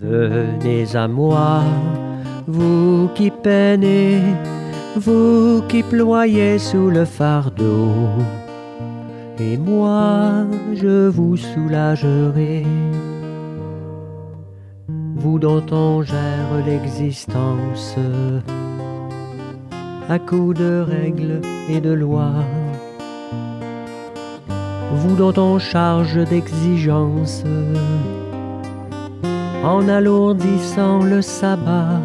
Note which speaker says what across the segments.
Speaker 1: Venez à moi, vous qui peinez, vous qui ployez sous le fardeau, et moi je vous soulagerai. Vous dont on gère l'existence à coups de règles et de lois, vous dont on charge d'exigences en alourdissant le sabbat.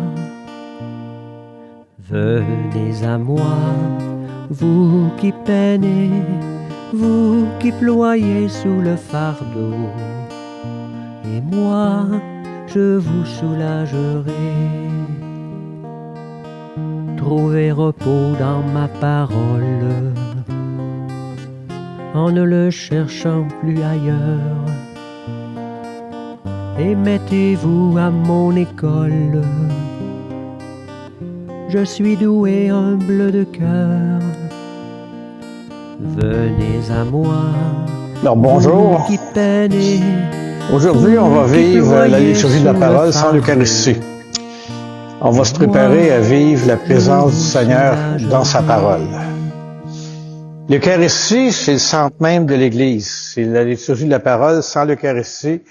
Speaker 1: Venez à moi, vous qui peinez, vous qui ployez sous le fardeau, et moi je vous soulagerai. Trouvez repos dans ma parole, en ne le cherchant plus ailleurs, et mettez-vous à mon école. Je suis doué, humble de cœur. Venez à moi.
Speaker 2: Alors bonjour.
Speaker 1: Qui peinez,
Speaker 2: aujourd'hui, on va vivre la liturgie de la parole sans l'Eucharistie. On va se préparer à vivre la présence du Seigneur dans sa parole. L'Eucharistie, c'est le centre même de l'Église. C'est la liturgie de la parole sans l'Eucharistie.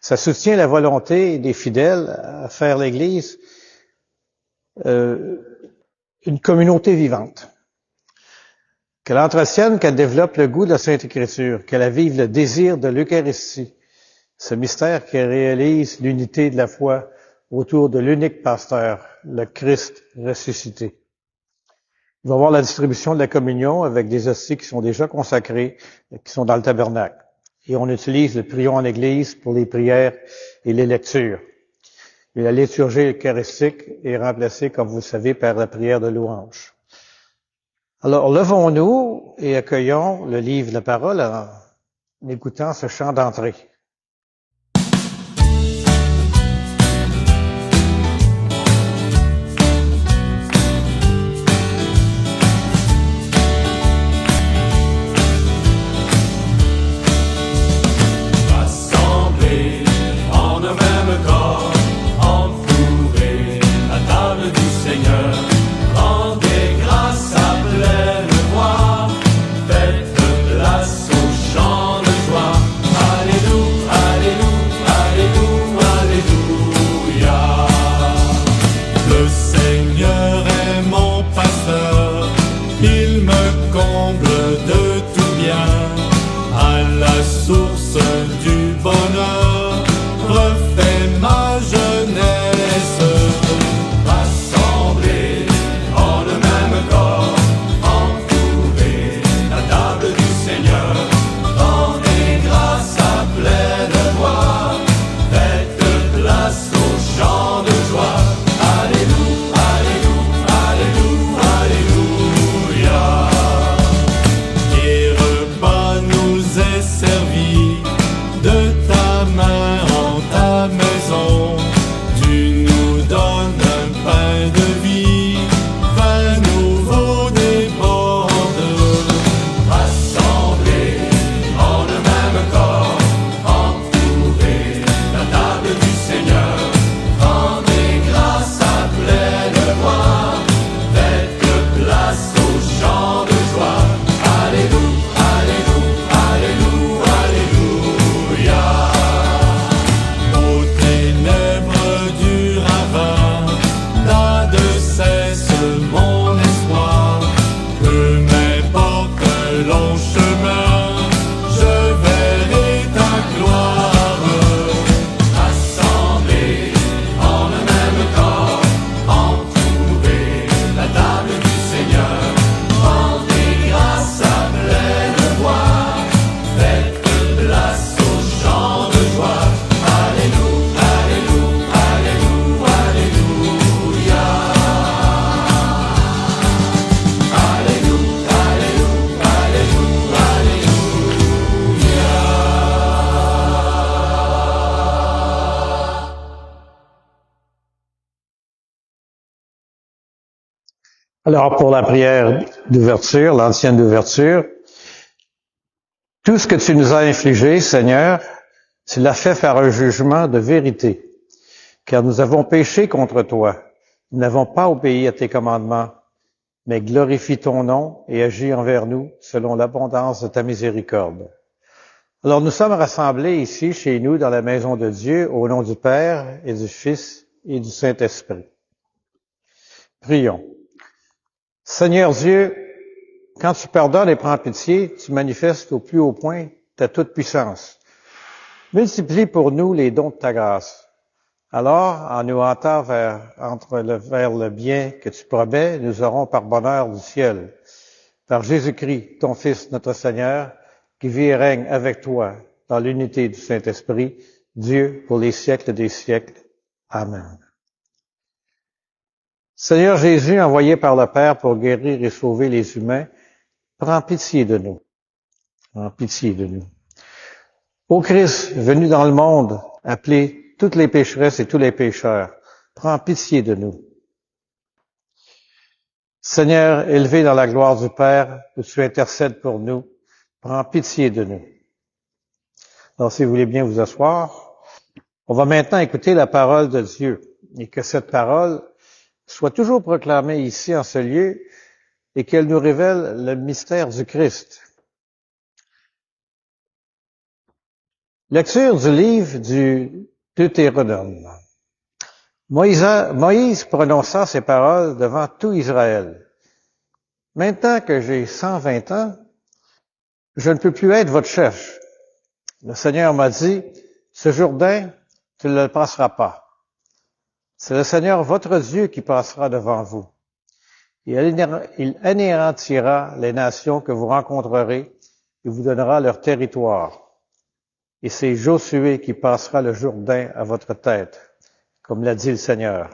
Speaker 2: Ça soutient la volonté des fidèles à faire l'Église une communauté vivante. Qu'elle entretienne, qu'elle développe le goût de la Sainte Écriture, qu'elle vive le désir de l'Eucharistie, ce mystère qui réalise l'unité de la foi autour de l'unique pasteur, le Christ ressuscité. Il va y avoir la distribution de la communion avec des hosties qui sont déjà consacrées, qui sont dans le tabernacle. Et on utilise le prions en Église pour les prières et les lectures. Et la liturgie eucharistique est remplacée, comme vous le savez, par la prière de louange. Alors, levons-nous et accueillons le livre de la parole en écoutant ce chant d'entrée. Alors, pour la prière d'ouverture, l'ancienne d'ouverture, tout ce que tu nous as infligé, Seigneur, tu l'as fait par un jugement de vérité. Car nous avons péché contre toi. Nous n'avons pas obéi à tes commandements, mais glorifie ton nom et agis envers nous selon l'abondance de ta miséricorde. Alors nous sommes rassemblés ici, chez nous, dans la maison de Dieu, au nom du Père et du Fils et du Saint-Esprit. Prions. Seigneur Dieu, quand tu pardonnes et prends pitié, tu manifestes au plus haut point ta toute-puissance. Multiplie pour nous les dons de ta grâce. Alors, en nous hâtant vers le bien que tu promets, nous aurons par bonheur du ciel. Par Jésus-Christ, ton Fils, notre Seigneur, qui vit et règne avec toi dans l'unité du Saint-Esprit, Dieu pour les siècles des siècles. Amen. Seigneur Jésus, envoyé par le Père pour guérir et sauver les humains, prends pitié de nous. Prends pitié de nous. Ô Christ, venu dans le monde, appelé toutes les pécheresses et tous les pécheurs, prends pitié de nous. Seigneur, élevé dans la gloire du Père, que tu intercèdes pour nous, prends pitié de nous. Alors, si vous voulez bien vous asseoir, on va maintenant écouter la parole de Dieu et que cette parole soit toujours proclamée ici en ce lieu et qu'elle nous révèle le mystère du Christ. Lecture du livre du Deutéronome. Moïse prononça ces paroles devant tout Israël. Maintenant que j'ai 120 ans, je ne peux plus être votre chef. Le Seigneur m'a dit, ce Jourdain, tu ne le passeras pas. C'est le Seigneur votre Dieu qui passera devant vous. Il anéantira les nations que vous rencontrerez et vous donnera leur territoire. Et c'est Josué qui passera le Jourdain à votre tête, comme l'a dit le Seigneur.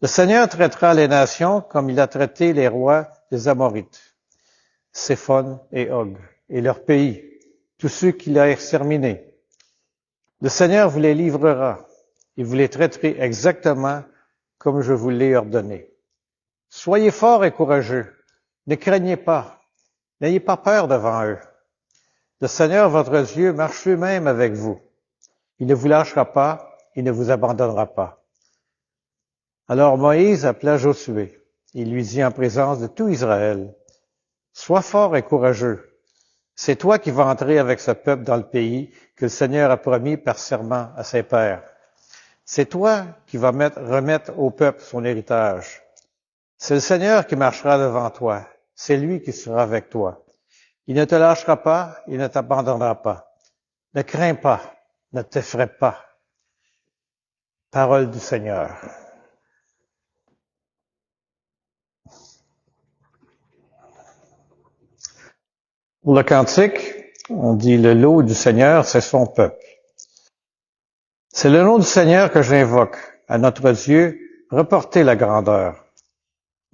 Speaker 2: Le Seigneur traitera les nations comme il a traité les rois des Amorites, Séphon et Og, et leurs pays, tous ceux qu'il a exterminés. Le Seigneur vous les livrera, et vous les traiterez exactement comme je vous l'ai ordonné. Soyez forts et courageux, ne craignez pas, n'ayez pas peur devant eux. Le Seigneur, votre Dieu, marche lui-même avec vous. Il ne vous lâchera pas, il ne vous abandonnera pas. Alors Moïse appela Josué. Il lui dit en présence de tout Israël, « Sois fort et courageux. C'est toi qui vas entrer avec ce peuple dans le pays que le Seigneur a promis par serment à ses pères. C'est toi qui vas remettre au peuple son héritage. C'est le Seigneur qui marchera devant toi. C'est lui qui sera avec toi. Il ne te lâchera pas, il ne t'abandonnera pas. Ne crains pas, ne t'effraie pas. » Parole du Seigneur. Pour le cantique, on dit le lot du Seigneur, c'est son peuple. C'est le nom du Seigneur que j'invoque. À notre Dieu, reportez la grandeur.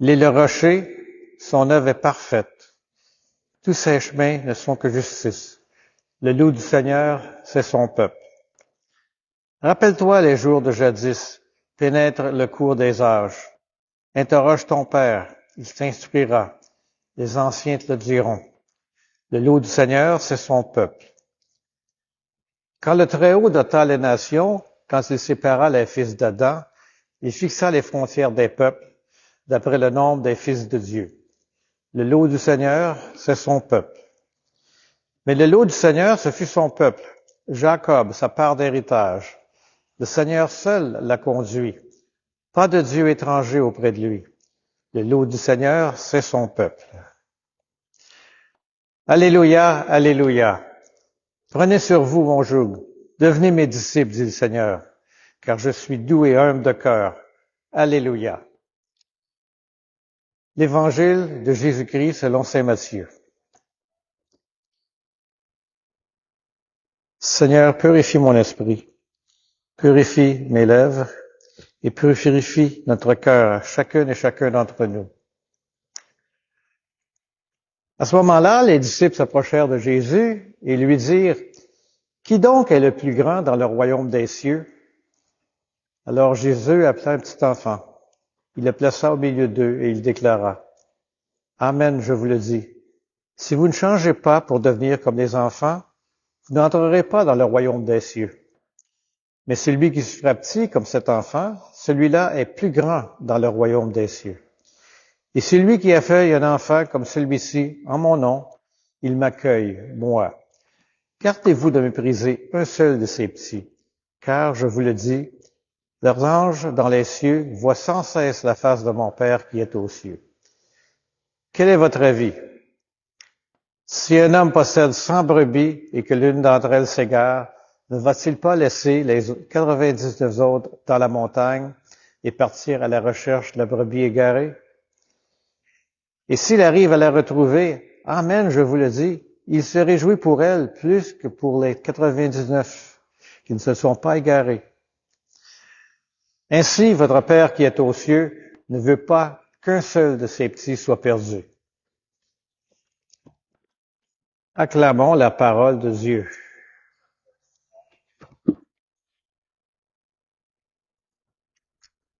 Speaker 2: Il est le rocher, son œuvre est parfaite. Tous ses chemins ne sont que justice. Le loup du Seigneur, c'est son peuple. Rappelle-toi les jours de jadis, pénètre le cours des âges. Interroge ton père, il t'instruira. Les anciens te le diront. Le loup du Seigneur, c'est son peuple. Quand le Très-Haut dota les nations, quand il sépara les fils d'Adam, il fixa les frontières des peuples d'après le nombre des fils de Dieu. Le lot du Seigneur, c'est son peuple. Mais le lot du Seigneur, ce fut son peuple. Jacob, sa part d'héritage. Le Seigneur seul l'a conduit. Pas de Dieu étranger auprès de lui. Le lot du Seigneur, c'est son peuple. Alléluia, alléluia. Prenez sur vous mon joug. Devenez mes disciples, dit le Seigneur, car je suis doux et humble de cœur. Alléluia. L'Évangile de Jésus-Christ selon saint Matthieu. Seigneur, purifie mon esprit, purifie mes lèvres et purifie notre cœur, chacune et chacun d'entre nous. À ce moment-là, les disciples s'approchèrent de Jésus et lui dirent, « Qui donc est le plus grand dans le royaume des cieux? » Alors Jésus appela un petit enfant. Il le plaça au milieu d'eux et il déclara, « Amen, je vous le dis. Si vous ne changez pas pour devenir comme les enfants, vous n'entrerez pas dans le royaume des cieux. Mais celui qui se fera petit comme cet enfant, celui-là est plus grand dans le royaume des cieux. Et celui qui accueille un enfant comme celui-ci, en mon nom, il m'accueille, moi. Gardez-vous de mépriser un seul de ces petits, car, je vous le dis, leurs anges dans les cieux voient sans cesse la face de mon Père qui est aux cieux. Quel est votre avis? Si un homme possède 100 brebis et que l'une d'entre elles s'égare, ne va-t-il pas laisser les 99 autres dans la montagne et partir à la recherche de la brebis égarée? Et s'il arrive à la retrouver, amen, je vous le dis, il se réjouit pour elle plus que pour les 99 qui ne se sont pas égarés. Ainsi, votre Père qui est aux cieux ne veut pas qu'un seul de ses petits soit perdu. Acclamons la parole de Dieu.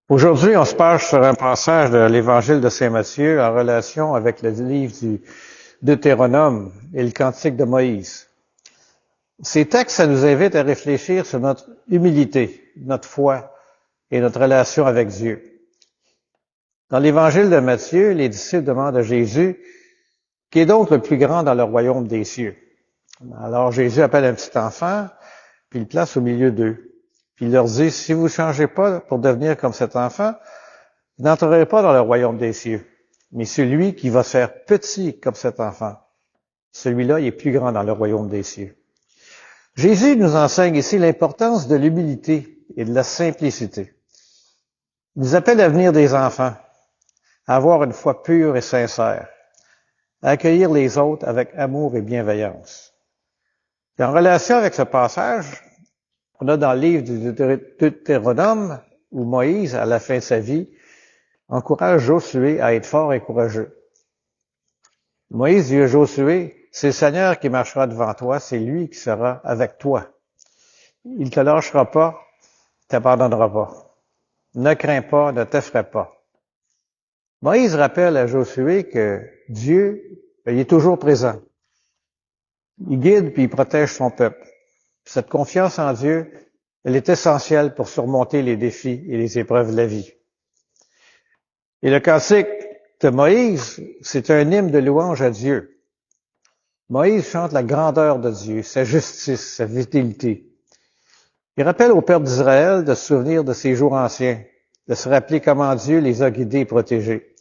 Speaker 2: Aujourd'hui, on se penche sur un passage de l'Évangile de Saint Matthieu en relation avec le livre du Deutéronome et le Cantique de Moïse. Ces textes, ça nous invite à réfléchir sur notre humilité, notre foi et notre relation avec Dieu. Dans l'Évangile de Matthieu, les disciples demandent à Jésus, qui est donc le plus grand dans le royaume des cieux? Alors Jésus appelle un petit enfant, puis il le place au milieu d'eux. Puis il leur dit, si vous ne changez pas pour devenir comme cet enfant, vous n'entrerez pas dans le royaume des cieux. Mais celui qui va se faire petit comme cet enfant, celui-là, il est plus grand dans le royaume des cieux. Jésus nous enseigne ici l'importance de l'humilité et de la simplicité. Il nous appelle à venir des enfants, à avoir une foi pure et sincère, à accueillir les autres avec amour et bienveillance. Et en relation avec ce passage, on a dans le livre du Deutéronome, où Moïse, à la fin de sa vie, encourage Josué à être fort et courageux. Moïse dit à Josué, c'est le Seigneur qui marchera devant toi, c'est lui qui sera avec toi. Il ne te lâchera pas, ne t'abandonnera pas. Ne crains pas, ne t'effraie pas. Moïse rappelle à Josué que Dieu, il est toujours présent. Il guide puis il protège son peuple. Cette confiance en Dieu, elle est essentielle pour surmonter les défis et les épreuves de la vie. Et le cantique de Moïse, c'est un hymne de louange à Dieu. Moïse chante la grandeur de Dieu, sa justice, sa fidélité. Il rappelle au peuple d'Israël de se souvenir de ses jours anciens, de se rappeler comment Dieu les a guidés et protégés.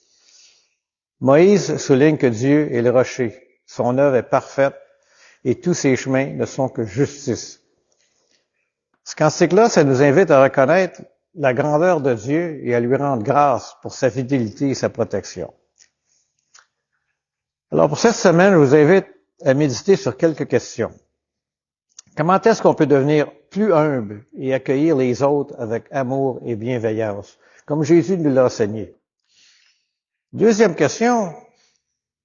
Speaker 2: Moïse souligne que Dieu est le rocher, son œuvre est parfaite et tous ses chemins ne sont que justice. Ce cantique-là, ça nous invite à reconnaître la grandeur de Dieu et à lui rendre grâce pour sa fidélité et sa protection. Alors pour cette semaine, je vous invite à méditer sur quelques questions. Comment est-ce qu'on peut devenir plus humble et accueillir les autres avec amour et bienveillance, comme Jésus nous l'a enseigné? Deuxième question,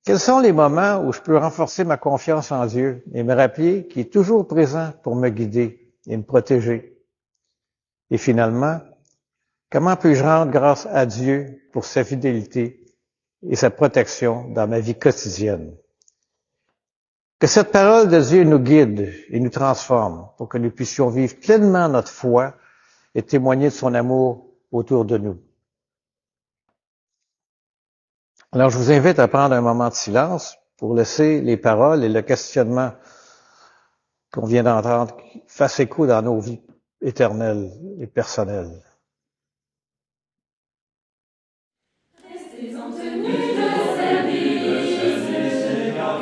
Speaker 2: quels sont les moments où je peux renforcer ma confiance en Dieu et me rappeler qu'il est toujours présent pour me guider et me protéger? Et finalement, comment puis-je rendre grâce à Dieu pour sa fidélité et sa protection dans ma vie quotidienne? Que cette parole de Dieu nous guide et nous transforme pour que nous puissions vivre pleinement notre foi et témoigner de son amour autour de nous. Alors, je vous invite à prendre un moment de silence pour laisser les paroles et le questionnement qu'on vient d'entendre fassent écho dans nos vies éternelles et personnelles.
Speaker 3: Restez en tenue de service,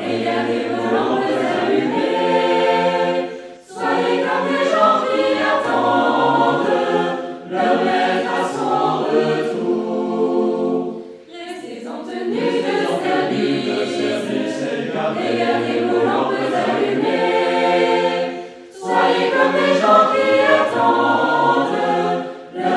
Speaker 3: ayez vos lampes allumées. Soyez comme les gens qui attendent leur maître à son retour. Restez en tenue de service, ayez vos lampes allumées. Soyez comme les gens qui attendent leur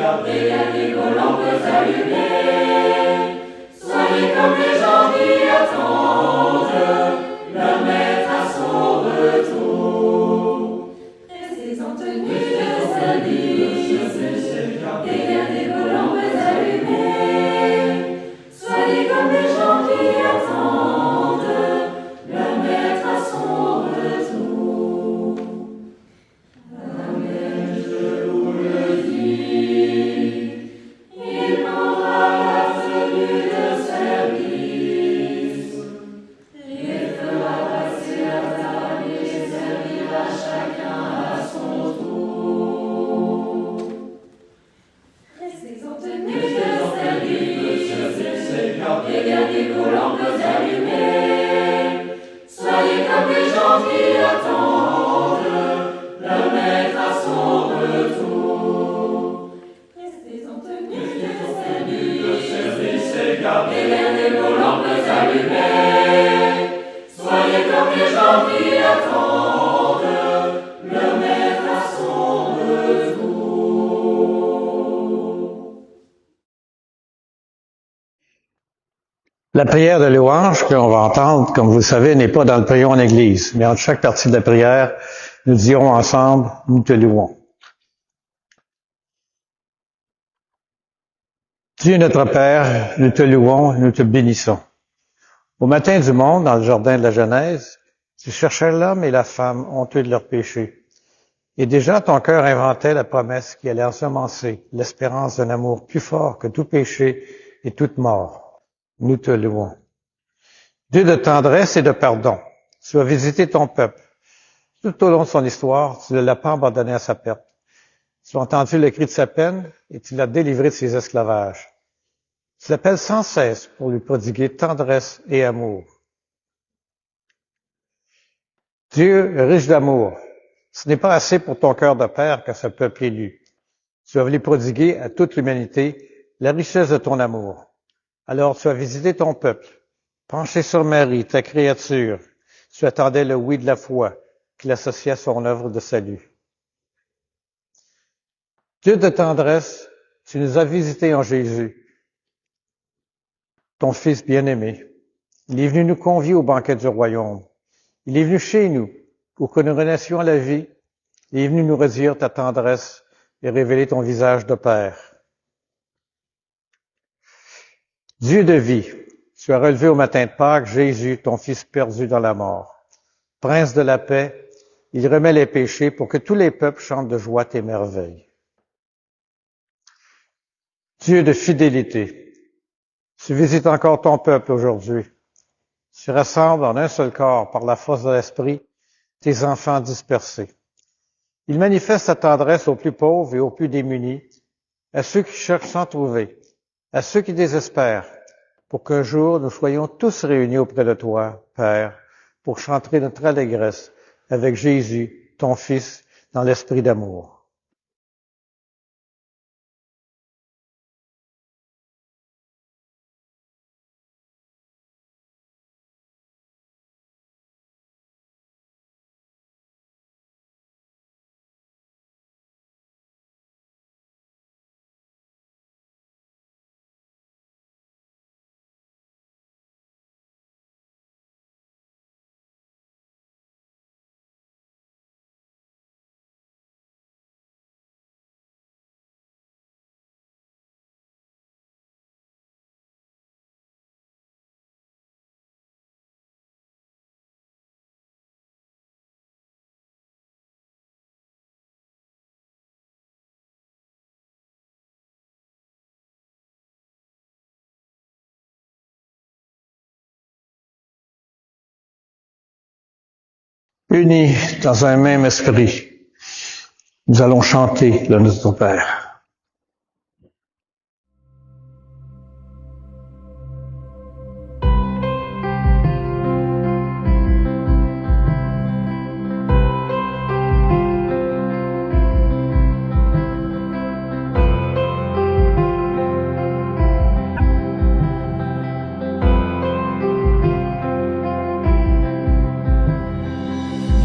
Speaker 3: Regardez vos lampes allumées. Soyez comme les gens qui attendent leur maître à son retour. Restez en tenue de service et gardez vos lampes allumées. Soyez comme les gens qui attendent leur maître à son retour. Amen, je vous le dis, il prendra la tenue de service et fera passer la table et servira chacun à son tour. Restez en tenue de service et gardez vos lampes allumées. Soyez comme les gens qui attendent leur maître à son retour. Restez en tenue de service et gardez vos lampes allumées. Soyez comme les gens qui attendent leur maître à son retour.
Speaker 2: La prière de louange que l'on va entendre, comme vous le savez, n'est pas dans le prions en Église, mais entre chaque partie de la prière, nous dirons ensemble, nous te louons. Dieu notre Père, nous te louons, nous te bénissons. Au matin du monde, dans le jardin de la Genèse, tu cherchais l'homme et la femme honteux de leurs péchés. Et déjà ton cœur inventait la promesse qui allait ensemencer l'espérance d'un amour plus fort que tout péché et toute mort. Nous te louons. Dieu de tendresse et de pardon, tu as visité ton peuple. Tout au long de son histoire, tu ne l'as pas abandonné à sa perte. Tu as entendu le cri de sa peine et tu l'as délivré de ses esclavages. Tu l'appelles sans cesse pour lui prodiguer tendresse et amour. Dieu, riche d'amour, ce n'est pas assez pour ton cœur de père que ce peuple élu. Tu as voulu prodiguer à toute l'humanité la richesse de ton amour. Alors tu as visité ton peuple, penché sur Marie, ta créature. Tu attendais le oui de la foi qu'il associait à son œuvre de salut. Dieu de tendresse, tu nous as visités en Jésus, ton Fils bien-aimé. Il est venu nous convier au banquet du royaume. Il est venu chez nous pour que nous renaissions à la vie. Il est venu nous redire ta tendresse et révéler ton visage de Père. Dieu de vie, tu as relevé au matin de Pâques Jésus, ton Fils perdu dans la mort. Prince de la paix, il remet les péchés pour que tous les peuples chantent de joie tes merveilles. Dieu de fidélité, tu visites encore ton peuple aujourd'hui. Tu rassembles en un seul corps par la force de l'Esprit tes enfants dispersés. Il manifeste sa tendresse aux plus pauvres et aux plus démunis, à ceux qui cherchent sans trouver, à ceux qui désespèrent, pour qu'un jour nous soyons tous réunis auprès de toi, Père, pour chanter notre allégresse avec Jésus, ton Fils, dans l'esprit d'amour. Unis dans un même esprit, nous allons chanter le Notre Père.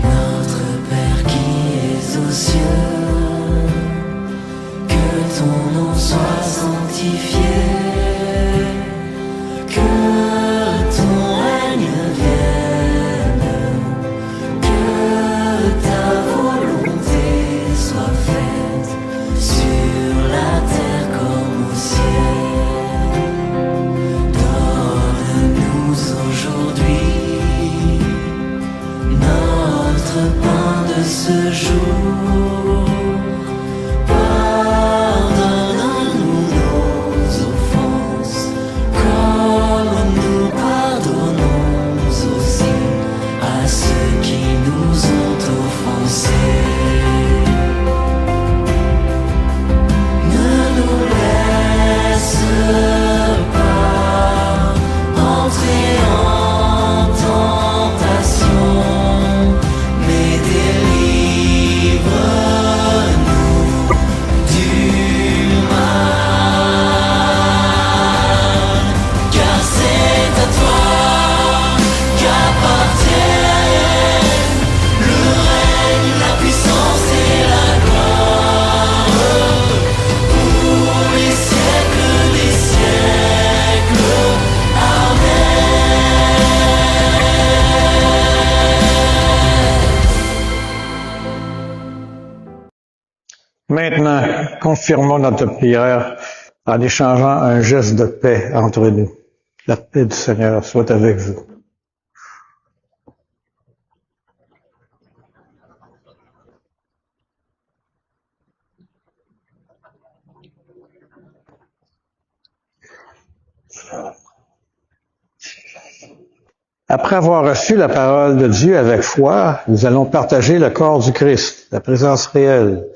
Speaker 4: Notre Père qui es aux cieux, que sanctifié, que ton règne vienne, que ta volonté soit faite sur la terre comme au ciel. Donne-nous aujourd'hui notre pain de ce jour. Pardonne-nous nos offenses, comme nous pardonnons aussi à ceux qui nous ont offensés. Ne nous laisse pas entrer en tentation, mais délivre-nous du mal. Car c'est à toi qu'appartiennent le règne, la puissance et la gloire pour les siècles des siècles.
Speaker 2: Maintenant, confirmons notre prière en échangeant un geste de paix entre nous. La paix du Seigneur soit avec vous. Après avoir reçu la parole de Dieu avec foi, nous allons partager le corps du Christ, la présence réelle.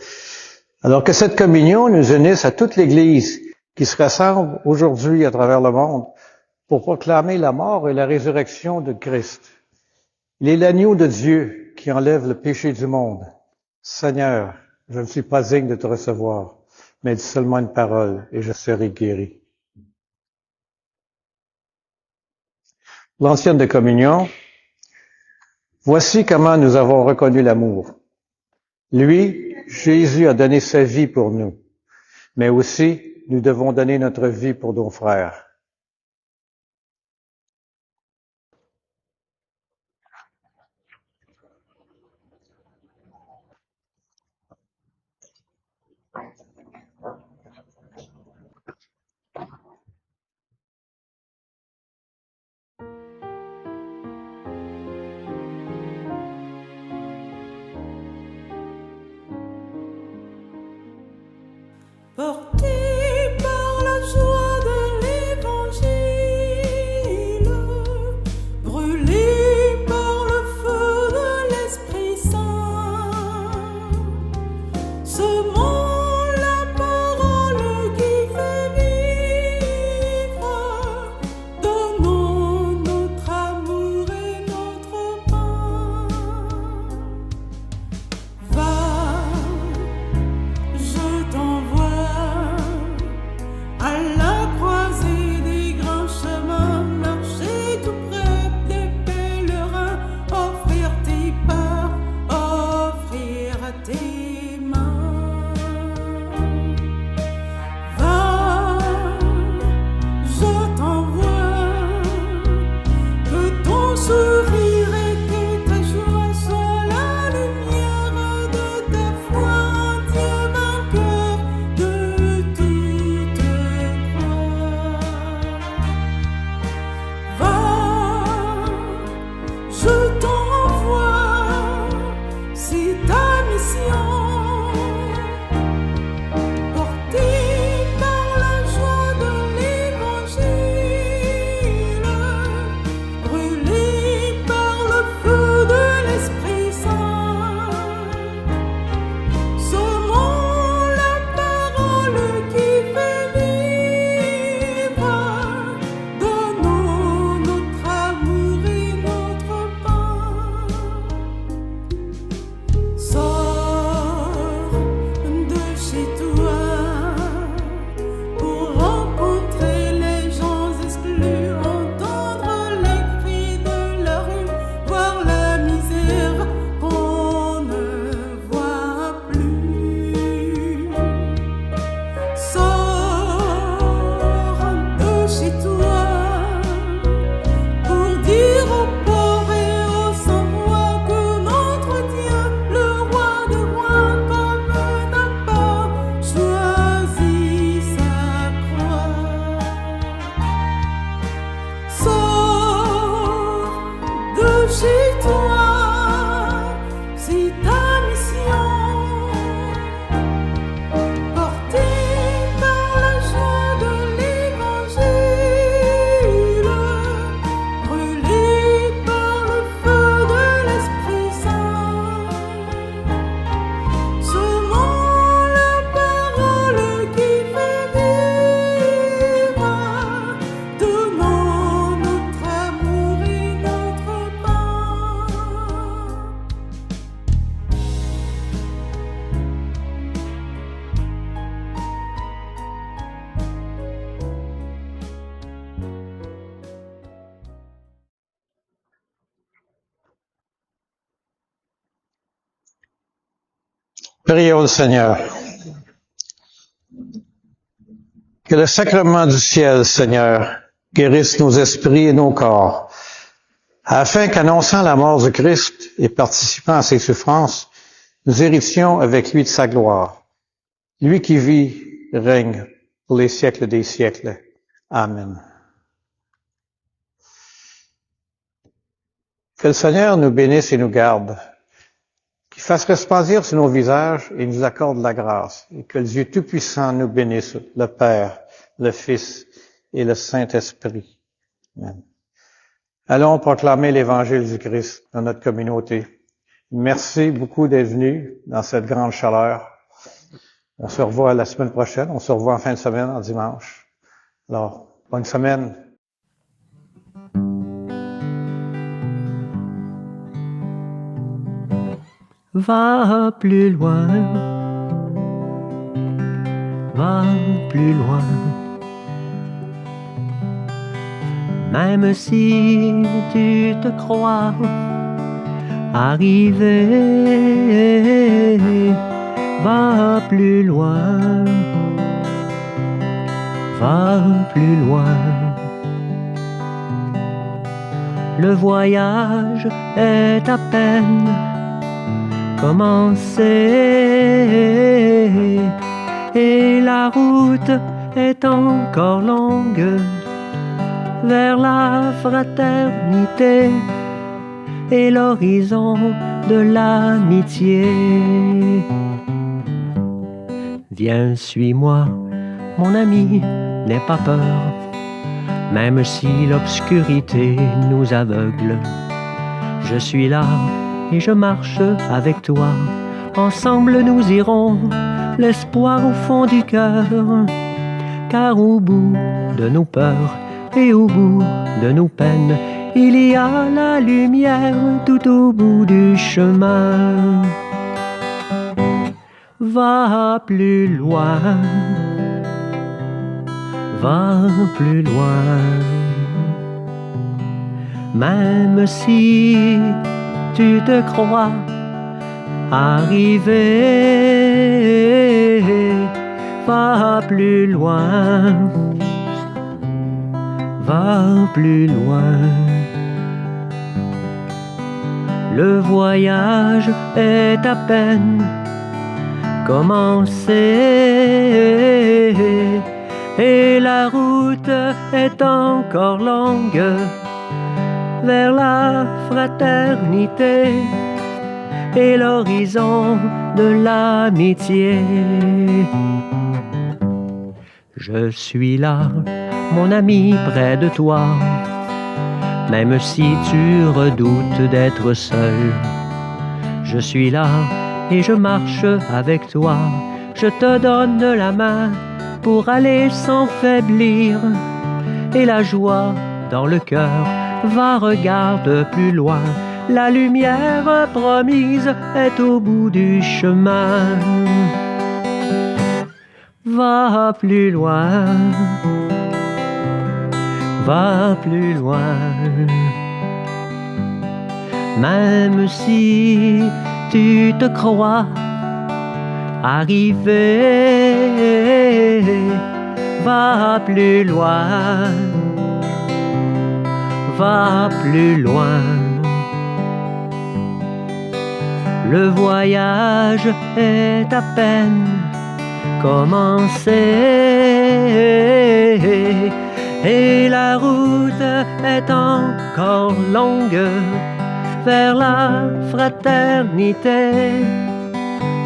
Speaker 2: Alors que cette communion nous unisse à toute l'Église qui se rassemble aujourd'hui à travers le monde pour proclamer la mort et la résurrection de Christ. Il est l'agneau de Dieu qui enlève le péché du monde. Seigneur, je ne suis pas digne de te recevoir, mais dis seulement une parole et je serai guéri. L'ancienne de communion, voici comment nous avons reconnu l'amour. Lui, Jésus a donné sa vie pour nous, mais aussi nous devons donner notre vie pour nos frères.
Speaker 4: Porté par la joie de l'évangile,
Speaker 2: Prions le Seigneur. Que le sacrement du ciel, Seigneur, guérisse nos esprits et nos corps, afin qu'annonçant la mort du Christ et participant à ses souffrances, nous héritions avec lui de sa gloire. Lui qui vit, règne pour les siècles des siècles. Amen. Que le Seigneur nous bénisse et nous garde, qu'il fasse resplendir sur nos visages et nous accorde la grâce, et que le Dieu Tout-Puissant nous bénisse, le Père, le Fils et le Saint-Esprit. Amen. Allons proclamer l'Évangile du Christ dans notre communauté. Merci beaucoup d'être venus dans cette grande chaleur. On se revoit la semaine prochaine. On se revoit en fin de semaine, en dimanche. Alors, bonne semaine.
Speaker 1: Va plus loin, va plus loin. Même si tu te crois arrivé, va plus loin, va plus loin. Le voyage est à peine commencé et la route est encore longue vers la fraternité et l'horizon de l'amitié. Viens, suis-moi, mon ami, n'aie pas peur, même si l'obscurité nous aveugle. Je suis là et je marche avec toi. Ensemble nous irons, l'espoir au fond du cœur. Car au bout de nos peurs et au bout de nos peines, il y a la lumière tout au bout du chemin. Va plus loin, va plus loin. Même si tu te crois arrivé, va plus loin, va plus loin. Le voyage est à peine commencé et la route est encore longue vers la fraternité et l'horizon de l'amitié. Je suis là, mon ami, près de toi, même si tu redoutes d'être seul. Je suis là et je marche avec toi. Je te donne la main pour aller sans faiblir. Et la joie dans le cœur, va, regarde plus loin. La lumière promise est au bout du chemin. Va plus loin, va plus loin. Même si tu te crois arrivé, va plus loin, va plus loin. Le voyage est à peine commencé et la route est encore longue vers la fraternité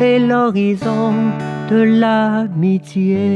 Speaker 1: et l'horizon de l'amitié.